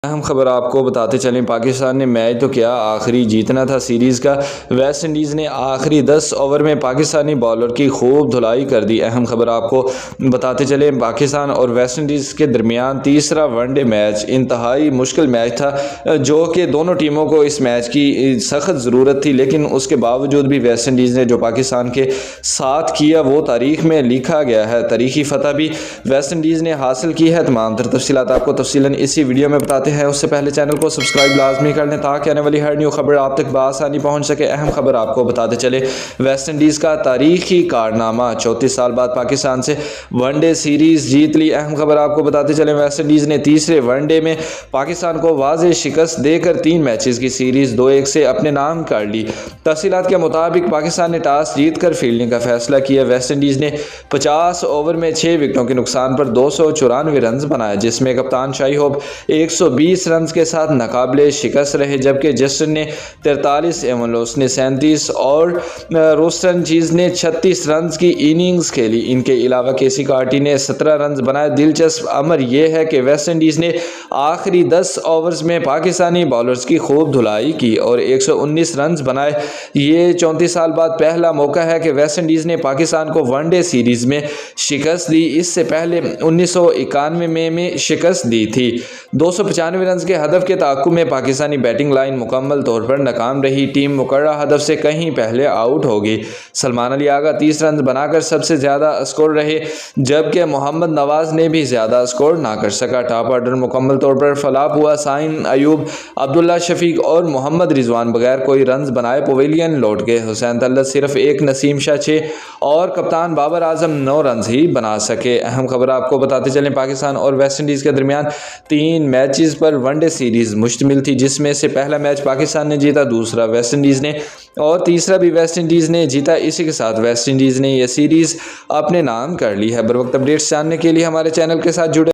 अहम खबर आपको बताते चलें, पाकिस्तान ने मैच तो क्या आखिरी जीतना था सीरीज़ का। वेस्ट इंडीज़ ने आखिरी 10 ओवर में पाकिस्तानी बॉलर की खूब धुलाई कर दी। अहम खबर आपको बताते चलें, पाकिस्तान और वेस्ट इंडीज़ के दरमियान तीसरा वनडे मैच इंतहाई मुश्किल मैच था, जो कि दोनों टीमों को इस मैच की सख्त ज़रूरत थी। लेकिन उसके बावजूद भी वेस्ट इंडीज़ ने जो पाकिस्तान के साथ किया वो तारीख़ में लिखा गया है। तारीखी फ़तह भी वेस्ट इंडीज़ ने हासिल की है। तमाम तफसीलात आपको तफसीलन इसी वीडियो में बताते हैं। उससे पहले चैनल को सब्सक्राइब लाजमी कर लें ताकि आने वाली हर न्यू खबर आप तक बआसानी पहुंच सके। अहम खबर आपको बताते चले, वेस्ट इंडीज़ का तारीखी कारनामा, 34 साल बाद पाकिस्तान से वनडे सीरीज़ जीत ली। अहम खबर आपको बताते चले, वेस्ट इंडीज़ ने तीसरे वनडे में पाकिस्तान को वाज़ेह शिकस्त देकर 3 मैचेस की सीरीज़ 2-1 से अपने नाम कर ली। तफसीलात के मुताबिक पाकिस्तान ने टॉस जीतकर फील्डिंग का फैसला किया। वेस्ट इंडीज़ ने 50 ओवर में 6 विकेटों के नुकसान पर 294 रन बनाए, जिसमें कप्तान शाही होप 120 रन के साथ नाकाबिले शिकस्त रहे, जबकि जस्टिन ने 43, एवन लॉस ने 37 और रोस्टन चीज़ ने 36 रन की इनिंग्स खेली। इनके अलावा केसी कार्टी ने 17 रन बनाए। दिलचस्प अमर यह है कि वेस्ट इंडीज़ ने आखिरी 10 ओवर्स में पाकिस्तानी बॉलर्स की खूब धुलाई की और 119 रन बनाए। ये 34 साल बाद पहला मौका है कि वेस्ट इंडीज़ ने पाकिस्तान को वनडे सीरीज़ में शिकस्त दी। इससे पहले 1991 में शिकस्त दी थी। 295 रन के हदफ के ताक़ुब में पाकिस्तानी बैटिंग लाइन मुकम्मल तौर पर नाकाम रही। टीम मुकर्रर हदफ से कहीं पहले आउट हो गई। सलमान अली आगा 30 रन बनाकर सबसे ज़्यादा स्कोर रहे, जबकि मोहम्मद नवाज ने भी ज़्यादा स्कोर ना कर सका। टॉप ऑर्डर मुकम्मल तौर पर फलाप हुआ। साइन अयूब, अब्दुल्ला शफीक और मोहम्मद रिजवान बगैर कोई रन बनाए पवेलियन लौट गए। हुसैन तलत सिर्फ 1, नसीम शाह 6 और कप्तान बाबर आजम 9 रन ही बना सके। अहम खबर आपको बताते चलें, पाकिस्तान और वेस्ट इंडीज़ के दरमियान 3 मैचेस पर वनडे सीरीज़ मुश्तमिल थी, जिसमें से पहला मैच पाकिस्तान ने जीता, दूसरा वेस्ट इंडीज़ ने और तीसरा भी वेस्ट इंडीज़ ने जीता। इसी के साथ वेस्ट इंडीज़ ने यह सीरीज़ अपने नाम कर ली है। बर वक्त अपडेट्स जानने के लिए हमारे चैनल के साथ जुड़े।